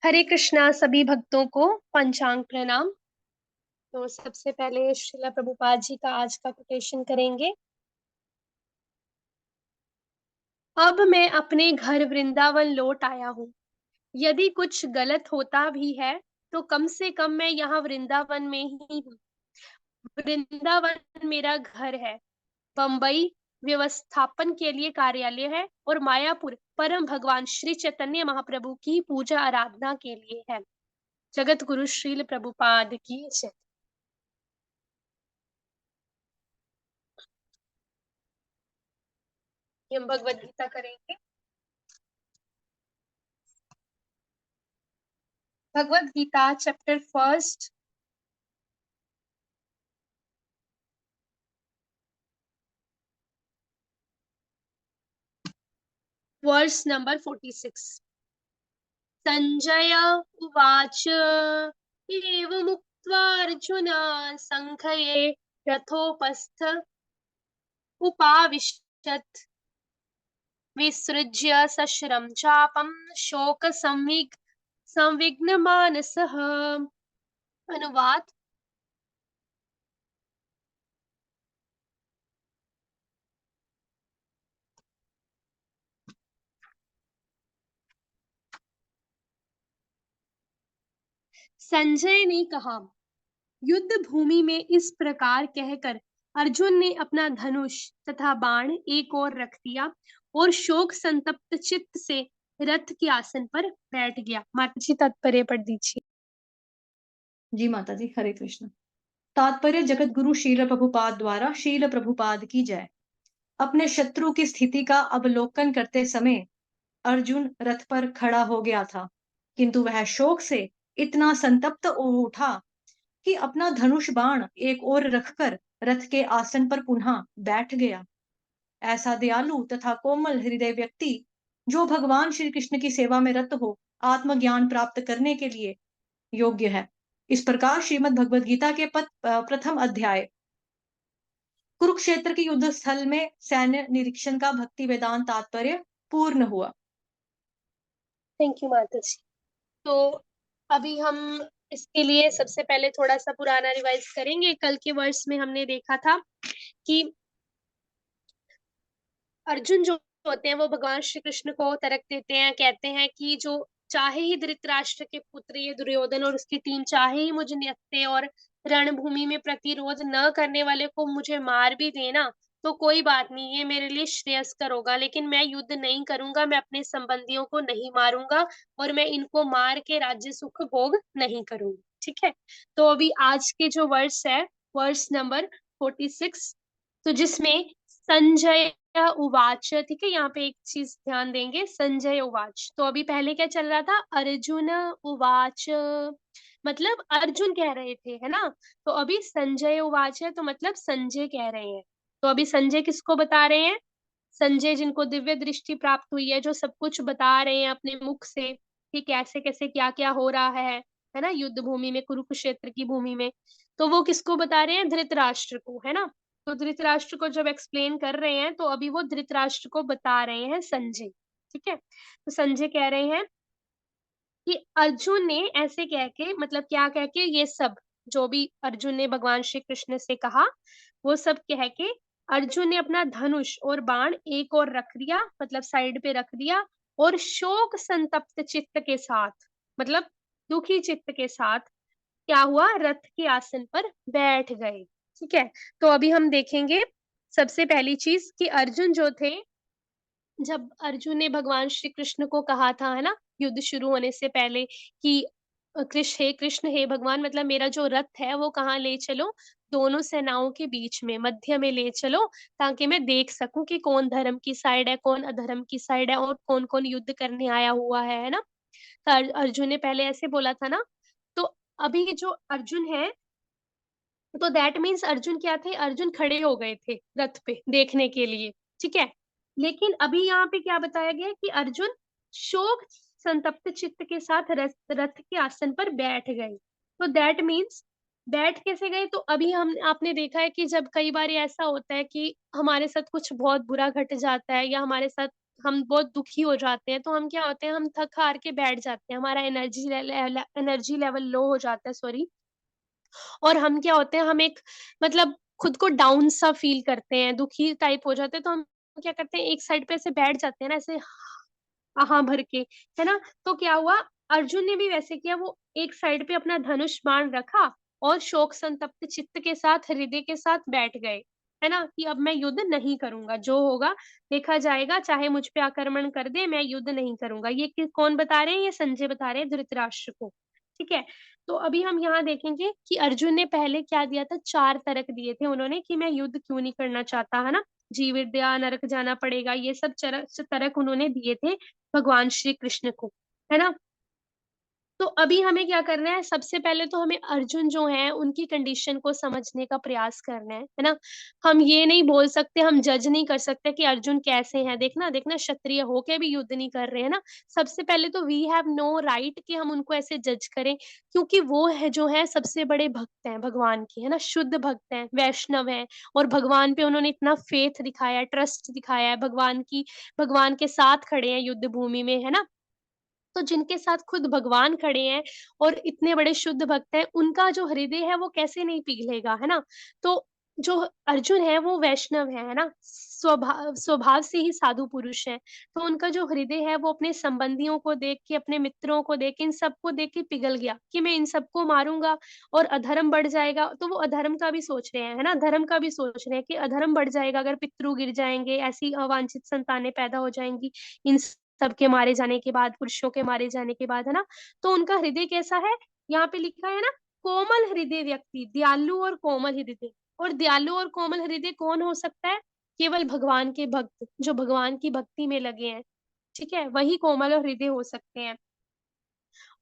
हरे कृष्णा सभी भक्तों को पंचांग प्रणाम। तो सबसे पहले श्रीला प्रभुपाद जी का आज का कोटेशन करेंगे। अब मैं अपने घर वृंदावन लौट आया हूँ। यदि कुछ गलत होता भी है तो कम से कम मैं यहाँ वृंदावन में ही हूँ। वृंदावन मेरा घर है। बम्बई व्यवस्थापन के लिए कार्यालय है और मायापुर परम भगवान श्री चैतन्य महाप्रभु की पूजा आराधना के लिए है। जगत गुरु श्रील प्रभुपाद की जय। हम भगवद गीता करेंगे। Bhagavad Gita chapter first verse number 46। Sanjay उवाच एवमुक्त्वा अर्जुन संखये रथोपस्थ उपाविशत् विसृज्य सश्रम चापम शोक संविघ्न मानसः। अनुवाद। संजय ने कहा, युद्ध भूमि में इस प्रकार कहकर अर्जुन ने अपना धनुष तथा बाण एक ओर रख दिया और शोक संतप्त चित्त से रथ के आसन पर बैठ गया। माता जी तात्पर्य पढ़ दीजिए। जी माता जी, हरे कृष्ण। तात्पर्य जगत गुरु शील प्रभुपाद द्वारा शील प्रभुपाद की जय। अपने शत्रु की स्थिति का अवलोकन करते समय अर्जुन रथ पर खड़ा हो गया था, किंतु वह शोक से इतना संतप्त हो उठा कि अपना धनुष बाण एक ओर रखकर रथ के आसन पर पुनः बैठ गया। ऐसा दयालु तथा कोमल हृदय व्यक्ति जो भगवान श्री कृष्ण की सेवा में रत हो आत्मज्ञान प्राप्त करने के लिए योग्य है। इस प्रकार श्रीमद् भगवद गीता के प्रथम अध्याय कुरुक्षेत्र के युद्ध स्थल में सैन्य निरीक्षण का भक्ति वेदांत तात्पर्य पूर्ण हुआ। थैंक यू माता जी। तो अभी हम इसके लिए सबसे पहले थोड़ा सा पुराना रिवाइज करेंगे। कल के वर्ष में हमने देखा था कि अर्जुन जो होते हैं वो भगवान श्री कृष्ण को तर्क देते हैं, कहते हैं कि जो चाहे ही धृतराष्ट्र के पुत्र ये दुर्योधन और उसकी टीम चाहे ही मुझे निहत्थे और रणभूमि में प्रतिरोध न करने वाले को मुझे मार भी देना तो कोई बात नहीं, ये मेरे लिए श्रेयस्कर होगा, लेकिन मैं युद्ध नहीं करूंगा, मैं अपने संबंधियों को नहीं मारूंगा और मैं इनको मार के राज्य सुख भोग नहीं करूंगी। ठीक है। तो अभी आज के जो वर्ष है वर्ष नंबर 46, तो जिसमें संजय उवाच, ठीक है, यहाँ पे एक चीज ध्यान देंगे, संजय उवाच। तो अभी पहले क्या चल रहा था, अर्जुन उवाच, मतलब अर्जुन कह रहे थे, है ना। तो अभी संजय उवाच है तो मतलब संजय कह रहे हैं। तो अभी संजय किसको बता रहे हैं, संजय जिनको दिव्य दृष्टि प्राप्त हुई है, जो सब कुछ बता रहे हैं अपने मुख से कि कैसे कैसे क्या क्या हो रहा है ना, युद्ध भूमि में, कुरुक्षेत्र की भूमि में। तो वो किसको बता रहे हैं, धृतराष्ट्र को, है ना। तो धृतराष्ट्र को जब एक्सप्लेन कर रहे हैं तो अभी वो धृतराष्ट्र को बता रहे हैं संजय। ठीक है। तो संजय कह रहे हैं कि अर्जुन ने ऐसे कह के, मतलब क्या कह के, ये सब जो भी अर्जुन ने भगवान श्री कृष्ण से कहा वो सब कह के अर्जुन ने अपना धनुष और बाण एक और रख दिया, मतलब साइड पे रख दिया, और शोक संतप्त चित्त के साथ, मतलब दुखी चित्त के साथ क्या हुआ, रथ के आसन पर बैठ गए। ठीक है। तो अभी हम देखेंगे सबसे पहली चीज कि अर्जुन जो थे, जब अर्जुन ने भगवान श्री कृष्ण को कहा था, है ना, युद्ध शुरू होने से पहले कि कृष्ण हे भगवान, मतलब मेरा जो रथ है वो कहाँ ले चलो, दोनों सेनाओं के बीच में मध्य में ले चलो, ताकि मैं देख सकूं कि कौन धर्म की साइड है, कौन अधर्म की साइड है, और कौन कौन युद्ध करने आया हुआ है ना। तो अर्जुन ने पहले ऐसे बोला था ना। तो अभी जो अर्जुन है, तो दैट मीन्स अर्जुन क्या थे, अर्जुन खड़े हो गए थे रथ पे देखने के लिए। ठीक है। लेकिन अभी यहाँ पे क्या बताया गया है कि अर्जुन शोक संतप्त चित्त के साथ रथ के आसन पर बैठ गए। तो दैट मीन्स बैठ कैसे गए, तो अभी हम आपने देखा है कि जब कई बार ऐसा होता है कि हमारे साथ कुछ बहुत बुरा घट जाता है या हमारे साथ हम बहुत दुखी हो जाते हैं, तो हम क्या होते हैं, हम थक-हार के बैठ जाते हैं, हमारा एनर्जी लेवल लो हो जाता है, सॉरी। और हम क्या होते हैं, हम एक मतलब खुद को डाउन सा फ़ील करते हैं, दुखी टाइप हो जाते हैं, तो हम क्या करते हैं, एक साइड पे ऐसे बैठ जाते हैं ना, ऐसे हाँ भर के, है ना? तो क्या हुआ, अर्जुन ने भी वैसे किया, वो एक साइड पे अपना धनुष बाण रखा और शोक संतप्त चित्त के साथ, हृदय के साथ बैठ गए, है ना? कि अब मैं युद्ध नहीं करूँगा, जो होगा देखा जाएगा, चाहे मुझ पे आक्रमण कर दें, मैं युद्ध नहीं करूँगा। ये कौन बता रहे हैं? ये संजय बता रहे हैं धृतराष्ट्र को, ठीक है? तो अभी हम यहाँ देखेंगे कि अर्जुन ने पहले क्या दिया था, 4 तर्क दिए थे उन्होंने कि मैं युद्ध क्यों नहीं करना चाहता, है ना? जीव विद्या, नरक जाना पड़ेगा, ये सब तर्क उन्होंने दिए थे भगवान श्री कृष्ण को, है ना? तो अभी हमें क्या करना है, सबसे पहले तो हमें अर्जुन जो हैं, उनकी कंडीशन को समझने का प्रयास करना है ना? हम ये नहीं बोल सकते, हम जज नहीं कर सकते कि अर्जुन कैसे हैं, देखना देखना क्षत्रिय होके भी युद्ध नहीं कर रहे हैं ना? सबसे पहले तो वी हैव नो राइट कि हम उनको ऐसे जज करें, क्योंकि वो है जो है सबसे बड़े भक्त हैं भगवान के, है ना? शुद्ध भक्त हैं, वैष्णव हैं और भगवान पे उन्होंने इतना फेथ दिखाया है, ट्रस्ट दिखाया है, भगवान के साथ खड़े हैं युद्ध भूमि में, है ना? तो जिनके साथ खुद भगवान खड़े हैं और इतने बड़े शुद्ध भक्त हैं, उनका जो हृदय है वो कैसे नहीं पिघलेगा, है ना? तो जो अर्जुन है वो वैष्णव है ना? स्वभाव से ही साधु पुरुष हैं, तो उनका जो हृदय है वो अपने संबंधियों को देख के, अपने मित्रों को देख के, इन सबको देख के पिघल गया कि मैं इन सबको मारूँगा और अधर्म बढ़ जाएगा, तो वो अधर्म का भी सोच रहे हैं, है ना? धर्म का भी सोच रहे हैं कि अधर्म बढ़ जाएगा अगर पितृ गिर जाएँगे, ऐसी अवांछित संतानें पैदा हो जाएँगी, इन सबके मारे जाने के बाद, पुरुषों के मारे जाने के बाद, है ना? तो उनका हृदय कैसा है? यहाँ पे लिखा है ना, कोमल हृदय व्यक्ति, दयालु और कोमल हृदय। और दयालु और कोमल हृदय कौन हो सकता है? केवल भगवान के भक्त, जो भगवान की भक्ति में लगे हैं, ठीक है? वही कोमल और हृदय हो सकते हैं।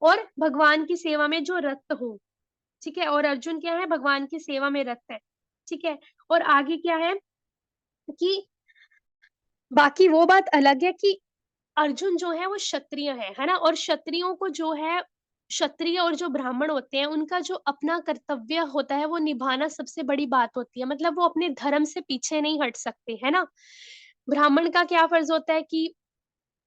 और भगवान की सेवा में जो रत हो, ठीक है? और अर्जुन क्या है? भगवान की सेवा में रत है, ठीक है? और आगे क्या है कि बाकी वो बात अलग है कि अर्जुन जो है वो क्षत्रिय है ना? और क्षत्रियों को जो है, क्षत्रिय और जो ब्राह्मण होते हैं, उनका जो अपना कर्तव्य होता है, वो निभाना सबसे बड़ी बात होती है। मतलब वो अपने धर्म से पीछे नहीं हट सकते, है ना? ब्राह्मण का क्या फर्ज होता है कि,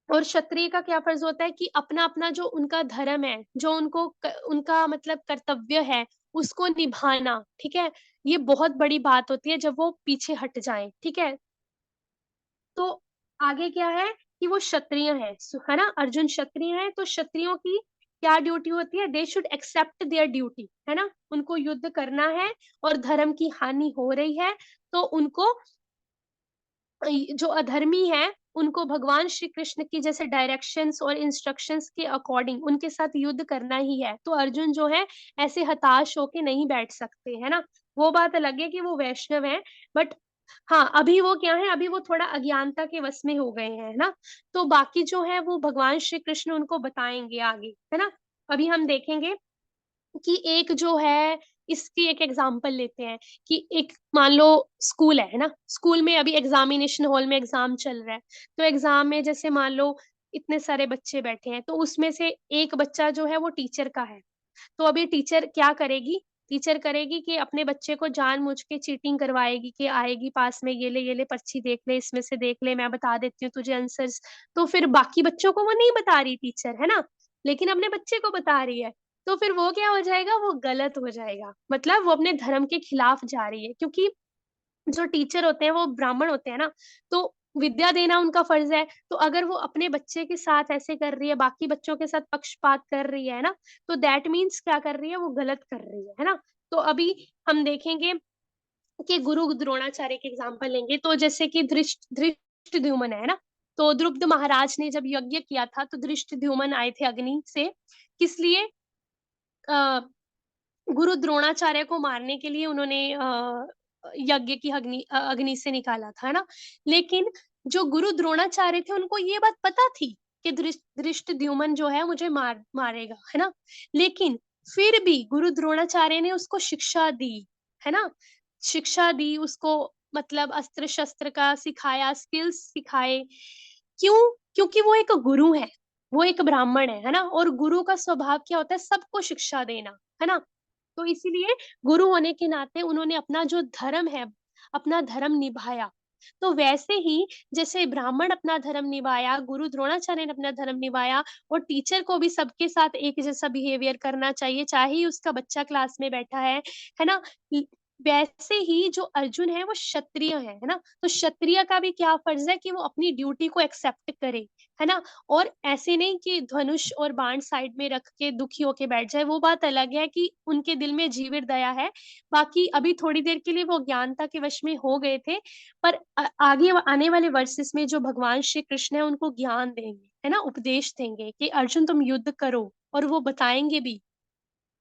और क्षत्रिय का क्या फर्ज होता है कि अपना-अपना जो उनका धर्म है, जो उनका मतलब कर्तव्य है, उसको निभाना, ठीक है? ये बहुत बड़ी बात होती है जब वो पीछे हट जाएँ, ठीक है? तो आगे क्या है कि वो क्षत्रिय है, है ना? अर्जुन क्षत्रिय है, तो क्षत्रियों की क्या ड्यूटी होती है? They should accept their duty, है ना? उनको युद्ध करना है और धर्म की हानि हो रही है, तो उनको जो अधर्मी है, उनको भगवान श्री कृष्ण की जैसे डायरेक्शंस और इंस्ट्रक्शंस के अकॉर्डिंग उनके साथ युद्ध करना ही है। तो अर्जुन जो है, ऐसे हताश होके नहीं बैठ सकते, है ना? वो बात अलग है कि वो वैष्णव हैं, बट हाँ, अभी वो क्या है, अभी वो थोड़ा अज्ञानता के वश में हो गए हैं, है ना? तो बाकी जो है वो भगवान श्री कृष्ण उनको बताएँगे आगे, है ना? अभी हम देखेंगे कि एक जो है, इसकी एक एग्ज़ाम्पल लेते हैं कि एक मान लो स्कूल है ना? स्कूल में अभी एग्ज़ामिनेशन हॉल में एग्ज़ाम चल रहा है। तो एग्ज़ाम में जैसे मान लो इतने सारे बच्चे बैठे हैं, तो उसमें से एक बच्चा जो है वो टीचर का है। तो अभी टीचर क्या करेगी? टीचर करेगी कि अपने बच्चे को जानबूझ के चीटिंग करवाएगी कि आएगी पास में, ये ले पर्ची देख ले, इसमें से देख ले, मैं बता देती हूँ तुझे आंसर्स। तो फिर बाकी बच्चों को वो नहीं बता रही टीचर, है ना? लेकिन अपने बच्चे को बता रही है। तो फिर वो क्या हो जाएगा? वो गलत हो जाएगा। मतलब वो अपने धर्म के खिलाफ जा रही है, क्योंकि जो टीचर होते हैं वो ब्राह्मण होते हैं ना, तो विद्या देना उनका फर्ज़ है। तो अगर वो अपने बच्चे के साथ ऐसे कर रही है, बाकी बच्चों के साथ पक्षपात कर रही है ना, तो दैट मीन्स क्या कर रही है? वो गलत कर रही है ना? तो अभी हम देखेंगे कि गुरु द्रोणाचार्य के एग्ज़ाम्पल लेंगे, तो जैसे कि धृष्टद्युम्न है ना? तो द्रुपद महाराज ने जब यज्ञ किया था, तो धृष्टद्युम्न आए थे अग्नि से, किस लिए? अ, गुरु द्रोणाचार्य को मारने के लिए उन्होंने यज्ञ की अग्नि से निकाला था, है ना? लेकिन जो गुरु द्रोणाचार्य थे उनको ये बात पता थी कि धृष्टद्युम्न जो है मुझे मारेगा, है ना? लेकिन फिर भी गुरु द्रोणाचार्य ने उसको शिक्षा दी, है ना? शिक्षा दी उसको, मतलब अस्त्र-शस्त्र का सिखाया, स्किल्स सिखाए। क्यों? क्योंकि वो एक गुरु है, वो एक ब्राह्मण है ना? और गुरु का स्वभाव क्या होता है? सबको शिक्षा देना, है ना? तो इसीलिए गुरु होने के नाते उन्होंने अपना जो धर्म है, अपना धर्म निभाया। तो वैसे ही जैसे ब्राह्मण अपना धर्म निभाया, गुरु द्रोणाचार्य ने अपना धर्म निभाया, और टीचर को भी सबके साथ एक जैसा बिहेवियर करना चाहिए, चाहे ही उसका बच्चा क्लास में बैठा है ना? वैसे ही जो अर्जुन है वो क्षत्रिय है ना? तो क्षत्रिय का भी क्या फर्ज है कि वो अपनी ड्यूटी को एक्सेप्ट करे, है ना? और ऐसे नहीं कि धनुष और बाण साइड में रख के दुखी होके बैठ जाए, वो बात अलग है कि उनके दिल में जीवित दया है। बाकी अभी थोड़ी देर के लिए वो अज्ञानता के वश में हो गए थे, पर आगे आने वाले वर्सेस में जो भगवान श्री कृष्ण है उनको ज्ञान देंगे, है ना? उपदेश देंगे कि अर्जुन तुम युद्ध करो, और वो बताएंगे भी,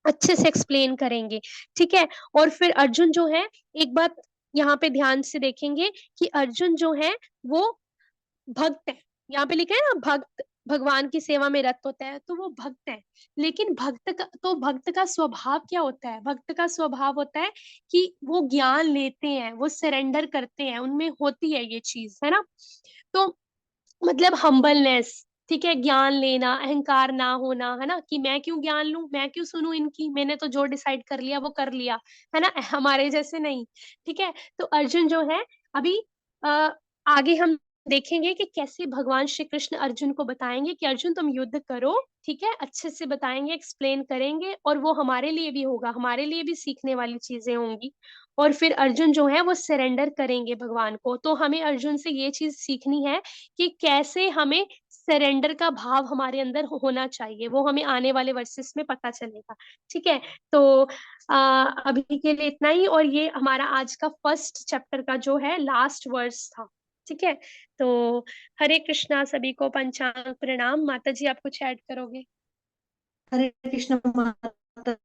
अच्छे से एक्सप्लेन करेंगे, ठीक है? और फिर अर्जुन जो है, एक बात यहाँ पे ध्यान से देखेंगे कि अर्जुन जो है वो भक्त है। यहाँ पे लिखा है ना, भक्त भगवान की सेवा में रत होता है, तो वो भक्त है। लेकिन भक्त का स्वभाव क्या होता है? भक्त का स्वभाव होता है कि वो ज्ञान लेते हैं, वो सरेंडर करते हैं, उनमें होती है ये चीज, है ना? तो मतलब हम्बलनेस, ठीक है, ज्ञान लेना, अहंकार ना होना, है ना, कि मैं क्यों ज्ञान लूं, मैं क्यों सुनूं इनकी, मैंने तो जो डिसाइड कर लिया वो कर लिया, है ना? हमारे जैसे नहीं, ठीक है? तो अर्जुन जो है, अभी आ, आगे हम देखेंगे कि कैसे भगवान श्री कृष्ण अर्जुन को बताएंगे कि अर्जुन तुम युद्ध करो, ठीक है? अच्छे से बताएंगे, एक्सप्लेन करेंगे, और वो हमारे लिए भी होगा, हमारे लिए भी सीखने वाली चीजें होंगी। और फिर अर्जुन जो है वो सरेंडर करेंगे भगवान को। तो हमें अर्जुन से ये चीज सीखनी है कि कैसे हमें सरेंडर का भाव हमारे अंदर होना चाहिए, वो हमें आने वाले वर्सेस में पता चलेगा, ठीक है? तो अभी के लिए इतना ही, और ये हमारा आज का फर्स्ट चैप्टर का जो है लास्ट वर्स था, ठीक है? तो हरे कृष्णा, सभी को पंचांग प्रणाम। माता जी, आप कुछ ऐड करोगे? हरे कृष्ण माता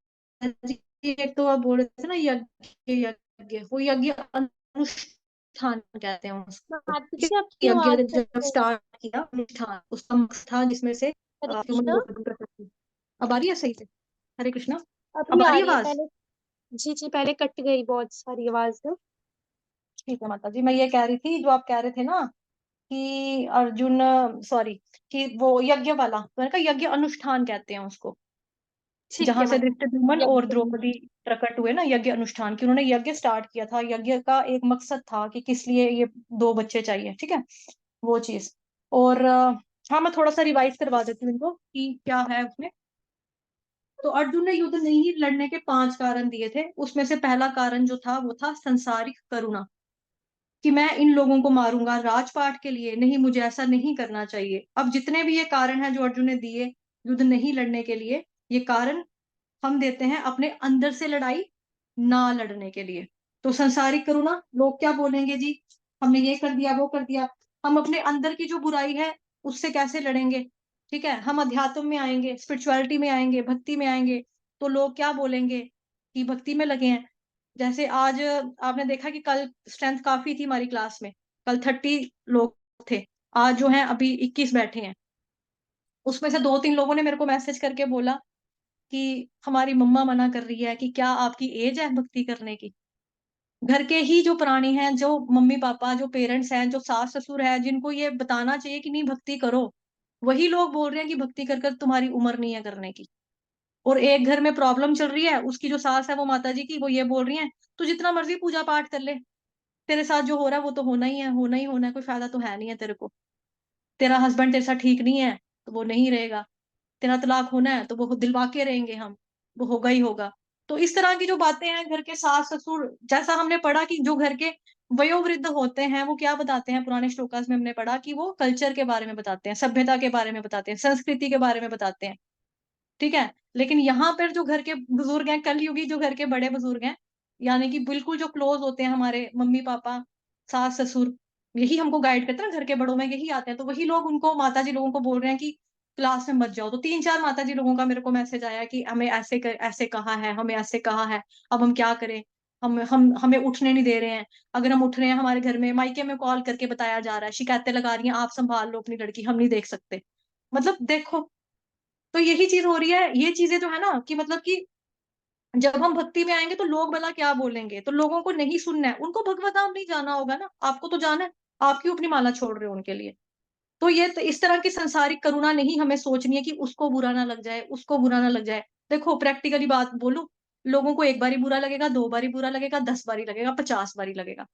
जी। एक तो आप बोल रहे थे ना, यज्ञ यज्ञ, वो यज्ञ अनुष्ठान कहते हैं उसको। माता जी, आपकी यज्ञ आवाज कट जब गई। स्टार्ट किया, अनुष्ठान उसका मकसद था जिसमें से हरे ह्यूमन कृष्णा। ग्रोथ कर सकती। अब आ रही है सही से? हरे कृष्णा। अभी अब आ आ रही है रही है, आवाज? पहले जी जी, पहले कट गई बहुत सारी आवाज ना। ठीक है माता जी, मैं ये कह रही थी, जो आप कह रहे थे ना कि अर्जुन, सॉरी, कि वो यज्ञ वाला, तो मैंने कहा यज्ञ अनुष्ठान कहते हैं उसको, ठीक जहां है से माता धृष्टद्युम्न जी, और यज्ञ द्रौपदी प्रकट हुए ना, यज्ञ अनुष्ठान की उन्होंने यज्ञ स्टार्ट किया था। यज्ञ का एक मकसद था कि किस लिए ये दो बच्चे चाहिए, ठीक है, वो चीज। और हाँ, मैं थोड़ा सा रिवाइज करवा देती हूँ इनको कि क्या है उसमें। तो अर्जुन ने युद्ध नहीं लड़ने के 5 कारण दिए थे। उसमें से पहला कारण जो था वो था संसारिक करुणा, कि मैं इन लोगों को मारूंगा राजपाट के लिए नहीं, मुझे ऐसा नहीं करना चाहिए। अब जितने भी ये कारण हैं जो अर्जुन ने दिए युद्ध नहीं लड़ने के लिए, ये कारण हम देते हैं अपने अंदर से लड़ाई ना लड़ने के लिए। तो संसारिक करुणा, लोग क्या बोलेंगे जी, हमने ये कर दिया वो कर दिया, हम अपने अंदर की जो बुराई है उससे कैसे लड़ेंगे? ठीक है, हम अध्यात्म में आएंगे, स्पिरिचुअलिटी में आएंगे, भक्ति में आएंगे, तो लोग क्या बोलेंगे कि भक्ति में लगे हैं। जैसे आज आपने देखा कि कल स्ट्रेंथ काफी थी हमारी क्लास में, कल 30 लोग थे, आज जो है अभी 21 बैठे हैं। उसमें से 2-3 लोगों ने मेरे को मैसेज करके बोला कि हमारी मम्मा मना कर रही है, कि क्या आपकी एज है भक्ति करने की? घर के ही जो प्राणी हैं, जो मम्मी पापा, जो पेरेंट्स हैं, जो सास ससुर है, जिनको ये बताना चाहिए कि नहीं भक्ति करो, वही लोग बोल रहे हैं कि भक्ति कर कर तुम्हारी उम्र नहीं है करने की। और एक घर में प्रॉब्लम चल रही है, उसकी जो सास है वो माता जी की, वो ये बोल रही है तू जितना मर्जी पूजा पाठ कर ले, तेरे साथ जो हो रहा है वो तो होना ही है, होना ही होना है, कोई फायदा तो है नहीं है तेरे को। तेरा हस्बैंड तेरे साथ ठीक नहीं है तो वो नहीं रहेगा, तेरा तलाक होना है तो वो दिलवा के रहेंगे हम, वो होगा ही होगा। तो इस तरह की जो बातें हैं घर के सास ससुर, जैसा हमने पढ़ा कि जो घर के वयोवृद्ध होते हैं वो क्या बताते हैं, पुराने श्लोकास में हमने पढ़ा कि वो कल्चर के बारे में बताते हैं, सभ्यता के बारे में बताते हैं, संस्कृति के बारे में बताते हैं, ठीक है। लेकिन यहाँ पर जो घर के बुजुर्ग हैं, कलयुगी जो घर के बड़े बुजुर्ग हैं, यानी कि बिल्कुल जो क्लोज होते हैं हमारे मम्मी पापा, सास ससुर, यही हमको गाइड करते हैं ना, घर के बड़ों में यही आते हैं, तो वही लोग उनको माता जी लोगों को बोल रहे हैं कि क्लास में मत जाओ। तो 3-4 माता जी लोगों का मेरे को मैसेज आया कि हमें ऐसे कहा है, हमें ऐसे कहा है, अब हम क्या करें? हम हमें उठने नहीं दे रहे हैं। अगर हम उठ रहे हैं, हमारे घर में मायके में कॉल करके बताया जा रहा है, शिकायतें लगा रही हैं, आप संभाल लो अपनी लड़की, हम नहीं देख सकते। मतलब देखो, तो यही चीज हो रही है। ये चीजें जो है ना, कि मतलब कि जब हम भक्ति में आएंगे तो लोग भला क्या बोलेंगे, तो लोगों को नहीं सुनना है, उनको भगवत धाम नहीं जाना होगा ना, आपको तो जाना है। आप क्यों अपनी माला छोड़ रहे हो उनके लिए? तो ये तो इस तरह की संसारिक करुणा नहीं हमें सोचनी है कि उसको बुरा ना लग जाए, उसको बुरा ना लग जाए। देखो प्रैक्टिकली बात बोलूं, लोगों को 1 बारी बुरा लगेगा, 2 बारी बुरा लगेगा, 10 बारी लगेगा, 50 बारी लगेगा।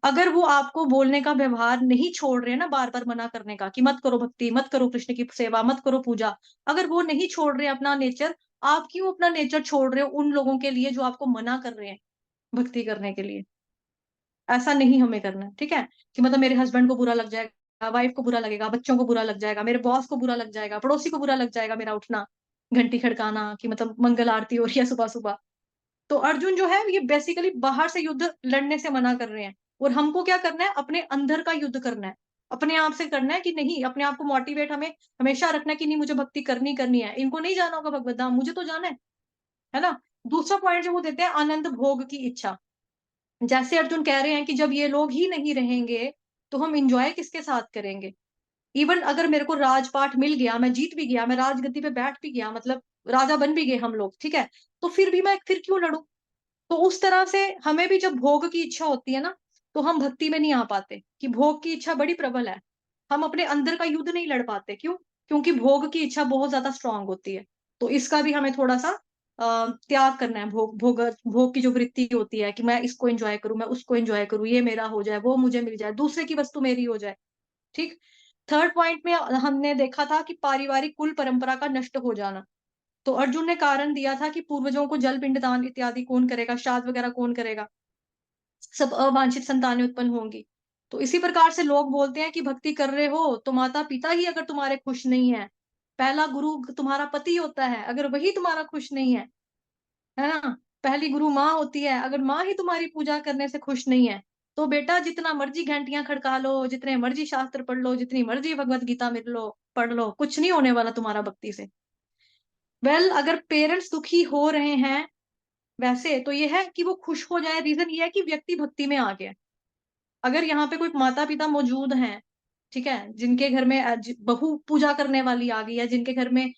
अगर वो आपको बोलने का व्यवहार नहीं छोड़ रहे हैं ना, बार-बार मना करने का कि मत करो भक्ति, मत करो कृष्ण की सेवा, मत करो पूजा, अगर वो नहीं छोड़ रहे अपना नेचर, आप क्यों अपना नेचर छोड़ रहे हो उन लोगों के लिए जो आपको मना कर रहे हैं भक्ति करने के लिए? ऐसा नहीं हमें करना है, ठीक है? कि मतलब मेरे हस्बैंड को बुरा लग जाएगा, वाइफ को बुरा लगेगा, बच्चों को बुरा लग जाएगा, मेरे बॉस को बुरा लग जाएगा, पड़ोसी को बुरा लग जाएगा मेरा उठना, घंटी खड़काना कि मतलब मंगल आरती हो रही है सुबह-सुबह। तो अर्जुन जो है ये बेसिकली बाहर से युद्ध लड़ने से मना कर रहे हैं और हमको क्या करना है, अपने अंदर का युद्ध करना है। अपने आप से करना है कि नहीं, अपने आप को मोटिवेट हमें हमेशा रखना है कि नहीं मुझे भक्ति करनी करनी है। इनको नहीं जाना होगा भगवत धाम, मुझे तो जाना है ना? दूसरा पॉइंट जो वो देते हैं आनंद भोग की इच्छा। जैसे अर्जुन कह रहे हैं कि जब ये लोग ही नहीं रहेंगे, तो हम एन्जॉय किसके साथ करेंगे? इवन अगर मेरे को राजपाट मिल गया, मैं जीत भी गया, मैं राजगद्दी पे बैठ भी गया, मतलब राजा बन भी गए हम लोग, ठीक है? तो फिर भी मैं फिर क्यों लड़ूँ? तो उस तरह से हमें भी जब भोग की इच्छा होती है ना, तो हम भक्ति में नहीं आ पाते कि भोग की इच्छा बड़ी प्रबल है। हम अपने अंदर का युद्ध नहीं लड़ पाते, क्यों? क्योंकि भोग की इच्छा बहुत ज़्यादा स्ट्रॉन्ग होती है। तो इसका भी हमें थोड़ा-सा त्याग करना है, भोग की जो वृत्ति होती है कि मैं इसको एन्जॉय करूँ, मैं उसको एन्जॉय करूँ, ये मेरा हो जाए, वो मुझे मिल जाए, दूसरे की वस्तु मेरी हो जाए, ठीक? थर्ड पॉइंट में हमने देखा था कि पारिवारिक कुल परंपरा का नष्ट हो जाना। तो अर्जुन ने कारण दिया था कि पूर्वजों को जल पिंडदान इत्यादि कौन करेगा, श्राद्ध वगैरह कौन करेगा? सब अवांछित संतानें उत्पन्न होंगी। तो इसी प्रकार से लोग बोलते हैं कि भक्ति कर रहे हो, तो माता-पिता ही अगर तुम्हारे खुश नहीं है, पहला गुरु तुम्हारा पति होता है, अगर वही तुम्हारा खुश नहीं है ना? पहली गुरु माँ होती है, अगर माँ ही तुम्हारी पूजा करने से खुश नहीं है, तो बेटा जितना मर्ज़ी घंटियाँ खड़का लो, जितने मर्ज़ी शास्त्र पढ़ लो, जितनी मर्ज़ी भगवत गीता पढ़ लो, कुछ नहीं होने वाला तुम्हारा भक्ति से। अगर पेरेंट्स दुखी हो रहे हैं वैसे तो ये है कि वो खुश हो जाए, रीज़न ये है कि व्यक्ति भक्ति में आ गया। अगर यहाँ पे कोई माता-पिता मौजूद हैं, ठीक है? जिनके घर में बहू पूजा करने वाली आ गई है, जिनके घर में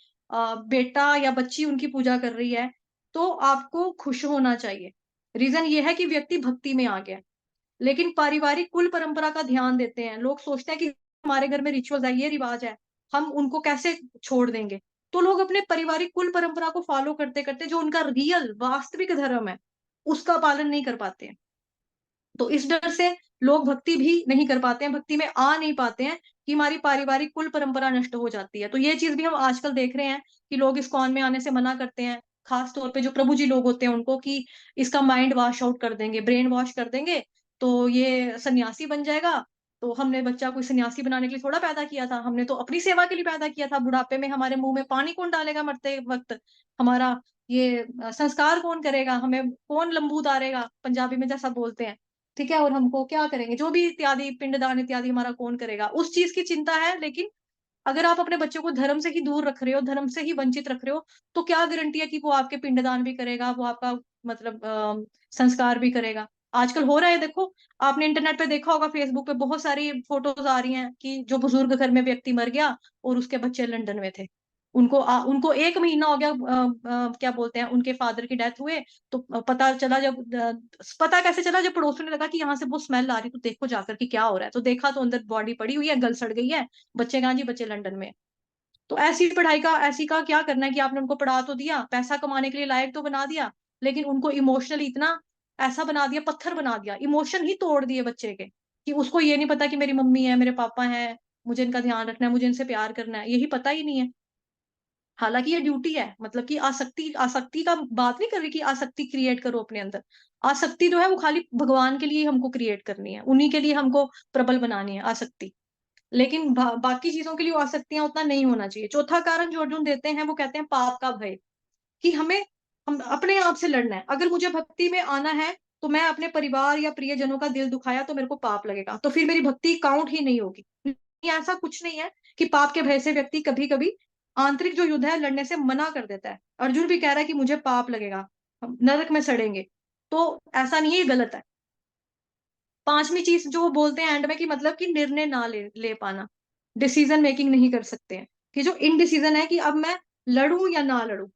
बेटा या बच्ची उनकी पूजा कर रही है, तो आपको खुश होना चाहिए। रीज़न ये है कि व्यक्ति भक्ति में आ गया। लेकिन पारिवारिक कुल परंपरा का ध्यान देते हैं। लोग सोचते हैं कि हमारे घर में रिचुअल्स है, ये रिवाज है, हम उनको कैसे छोड़ देंगे? तो लोग अपने पारिवारिक कुल परंपरा को फ़ॉलो करते-करते जो उनका रियल वास्तविक धर्म है, उसका पालन नहीं कर पाते हैं। तो इस डर से लोग भक्ति भी नहीं कर पाते हैं, भक्ति में आ नहीं पाते हैं कि हमारी पारिवारिक कुल परंपरा नष्ट हो जाती है। तो ये चीज़ भी हम आजकल देख रहे हैं कि लोग इस्कॉन में आने से मना करते हैं। ख़ास तौर पे जो प्रभु जी लोग होते हैं उनको कि इसका माइंड वॉश आउट कर देंगे, ब्रेन वॉश कर देंगे, तो ये सन्यासी बन जाएगा। तो हमने बच्चा कोई सन्यासी बनाने के लिए थोड़ा पैदा किया था, हमने तो अपनी सेवा के लिए पैदा किया था। बुढ़ापे में हमारे मुँह में पानी कौन डालेगा मरते वक़्त? हमारा ये संस्कार कौन करेगा? हमें कौन लंबू उतारेगा? पंजाबी में जैसा बोलते हैं। ठीक है? और हमको क्या करेंगे? जो भी इत्यादि पिंडदान इत्यादि हमारा कौन करेगा? उस चीज़ की चिंता है, लेकिन अगर आप अपने बच्चों को धर्म से ही दूर रख रहे हो, धर्म से ही वंचित रख रहे हो, तो क्या गारंटी है कि वो आपके पिंडदान भी करेगा, वो आपका मतलब संस्कार भी करेगा। आजकल हो रहा है देखो, आपने इंटरनेट पे देखा होगा, फेसबुक पे बहुत सारी फ़ोटोज़ आ रही हैं कि जो बुज़ुर्ग घर में व्यक्ति मर गया और उसके बच्चे लंदन में थे। उनको 1 महीना हो गया, क्या बोलते हैं, उनके फादर की डेथ हुए, तो पता कैसे चला, जब पड़ोसियों ने लगा कि यहाँ से बहुत स्मेल आ रही है, तो देखो जाकर कि क्या हो रहा है। तो देखा तो अंदर बॉडी पड़ी हुई है, गल सड़ गई है, बच्चे कहाँ जी, बच्चे लंदन में। तो ऐसी का क्या करना है कि आपने उनको पढ़ा तो दिया, पैसा कमाने के लिए लायक तो बना दिया, लेकिन उनको इमोशनली इतना ऐसा बना दिया, पत्थर बना दिया, इमोशन ही तोड़ दिए बच्चे के, कि उसको ये नहीं पता कि मेरी मम्मी है, मेरे पापा हैं, मुझे इनका ध्यान रखना है, मुझे इनसे प्यार करना है, यही पता ही नहीं है। हालाँकि ये ड्यूटी है, मतलब कि आसक्ति आसक्ति का बात नहीं कर रही कि आसक्ति क्रिएट करो अपने अंदर। आसक्ति जो है वो खाली भगवान के लिए ही हमको क्रिएट करनी है, उन्हीं के लिए हमको प्रबल बनानी है आसक्ति। लेकिन बाकी चीज़ों के लिए वो आसक्तियाँ उतना नहीं होना चाहिए। चौथा कारण जो अर्जुन देते हैं वो कहते हैं पाप का भय, कि हम अपने आप से लड़ना है। अगर मुझे भक्ति में आना है, तो मैं अपने परिवार या प्रियजनों का दिल दुखाया तो मेरे को पाप लगेगा, तो फिर मेरी भक्ति काउंट ही नहीं होगी। नहीं, ऐसा कुछ नहीं है कि पाप के भय से व्यक्ति कभी-कभी आंतरिक जो युद्ध है लड़ने से मना कर देता है। अर्जुन भी कह रहा है कि मुझे पाप लगेगा, हम नरक में सड़ेंगे। तो ऐसा नहीं है, ये गलत है। 5वीं चीज़ जो वो बोलते हैं एंड में, कि मतलब कि निर्णय ना ले ले पाना, डिसीज़न मेकिंग नहीं कर सकते हैं, कि जो इनडिसीज़न है कि अब मैं लड़ूँ या ना लड़ूँ।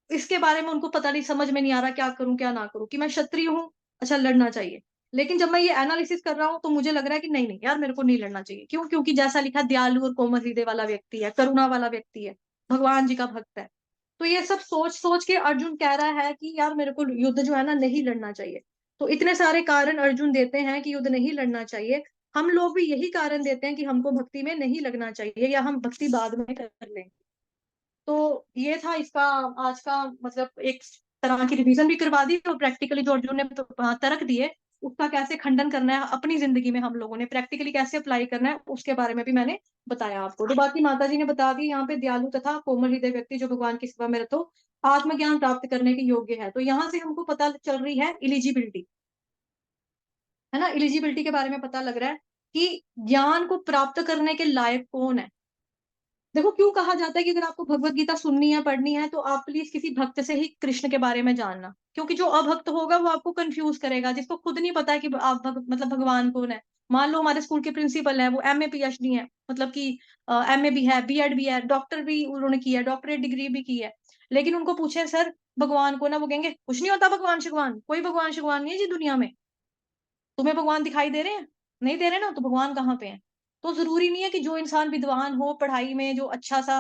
इसके बारे में उनको पता नहीं, समझ में नहीं आ रहा क्या करूँ, क्या ना करूँ, कि मैं क्षत्रिय हूँ, अच्छा लड़ना चाहिए। लेकिन जब मैं ये एनालिसिस कर रहा हूँ, तो मुझे लग रहा है कि नहीं, नहीं यार, मेरे को नहीं लड़ना चाहिए। क्यों? क्योंकि जैसा लिखा है, दयालु और कोमल हृदय वाला व्यक्ति है, करुणा वाला व्यक्ति है, भगवान जी का भक्त है। तो ये सब सोच-सोच के अर्जुन कह रहा है कि यार मेरे को युद्ध जो है ना नहीं लड़ना चाहिए। तो इतने सारे कारण अर्जुन देते हैं कि युद्ध नहीं लड़ना चाहिए। हम लोग भी यही कारण देते हैं कि हमको भक्ति में नहीं लगना चाहिए या हम भक्ति बाद में कर लेंगे। तो ये था इसका आज का मतलब एक तरह की रिवीजन भी करवा दी और प्रैक्टिकली जो अर्जुन ने तर्क दिए, उसका कैसे खंडन करना है अपनी ज़िंदगी में हम लोगों ने प्रैक्टिकली कैसे अप्लाई करना है, उसके बारे में भी मैंने बताया आपको। तो बाकी माताजी ने बता दी यहाँ पे दयालु तथा कोमल हृदय व्यक्ति जो भगवान की सेवा में रतो आत्मज्ञान प्राप्त करने के योग्य है। तो यहाँ से हमको पता चल रही है एलिजिबिलिटी, है ना? एलिजिबिलिटी के बारे में पता लग रहा है कि ज्ञान को प्राप्त करने के लायक कौन है? देखो क्यों कहा जाता है कि अगर आपको भगवत गीता सुननी है पढ़नी है तो आप प्लीज किसी भक्त से ही कृष्ण के बारे में जानना, क्योंकि जो अभक्त होगा वो आपको कंफ्यूज करेगा, जिसको खुद नहीं पता है कि आप मतलब भगवान कौन है। मान लो हमारे स्कूल के प्रिंसिपल है, वो एमए पीएचडी है, मतलब कि एमए भी है, बीएड भी है, डॉक्टर भी उन्होंने किया है, डॉक्टरेट डिग्री भी की है, लेकिन उनको पूछे सर भगवान को ना, वो कहेंगे कुछ नहीं होता भगवान शगवान, कोई भगवान शगवान नहीं है जी दुनिया में। तुम्हें भगवान दिखाई दे रहे हैं? नहीं दे रहे ना, तो भगवान कहाँ पे हैं? तो ज़रूरी नहीं है कि जो इंसान विद्वान हो, पढ़ाई में जो अच्छा-सा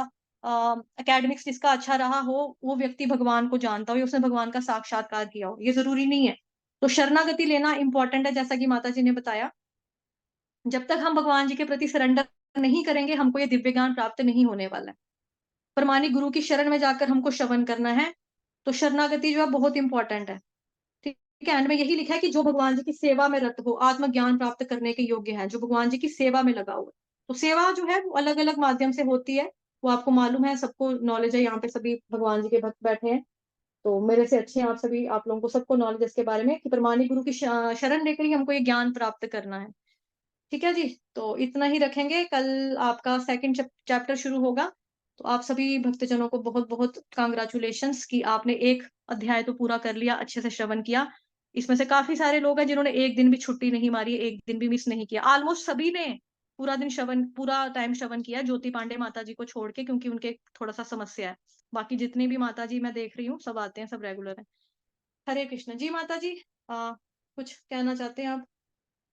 एकेडमिक्स जिसका अच्छा रहा हो, वो व्यक्ति भगवान को जानता हो या उसने भगवान का साक्षात्कार किया हो, ये ज़रूरी नहीं है। तो शरणागति लेना इम्पोर्टेंट है, जैसा कि माताजी ने बताया। जब तक हम भगवान जी के प्रति सरेंडर नहीं करेंगे, हमको ये दिव्य ज्ञान प्राप्त नहीं होने वाला है। परमानेक गुरु की शरण में जाकर हमको श्रवण करना है, तो शरणागति जो है बहुत इम्पोर्टेंट है। ठीक है, एंड में यही लिखा है कि जो भगवान जी की सेवा में रत हो, आत्मज्ञान प्राप्त करने के योग्य है, जो भगवान जी की सेवा में लगा हुआ है। तो सेवा जो है वो अलग-अलग माध्यम से होती है, वो आपको मालूम है, सबको नॉलेज है, यहाँ पे सभी भगवान जी के भक्त बैठे हैं। तो मेरे से अच्छे हैं आप सभी, आप लोगों को सबको नॉलेज है इसके बारे में कि परमानेक गुरु की शरण लेकर ही हमको ये ज्ञान प्राप्त करना है। ठीक है जी, तो इतना ही रखेंगे, कल आपका सेकंड चैप्टर शुरू होगा। तो आप सभी भक्तजनों को बहुत-बहुत कांग्रेचुलेशंस कि आपने एक अध्याय तो पूरा कर लिया, अच्छे से श्रवण किया। इसमें से काफ़ी सारे लोग हैं जिन्होंने 1 दिन भी छुट्टी नहीं मारी, 1 दिन भी मिस नहीं किया। ऑलमोस्ट सभी ने पूरा दिन श्रवण पूरा टाइम श्रवण किया है, ज्योति पांडे माताजी को छोड़ के, क्योंकि उनके थोड़ा-सा समस्या है। बाकी जितनी भी माताजी मैं देख रही हूँ, सब आते हैं, सब रेगुलर हैं। हरे कृष्ण। जी माताजी कुछ कहना चाहते हैं आप?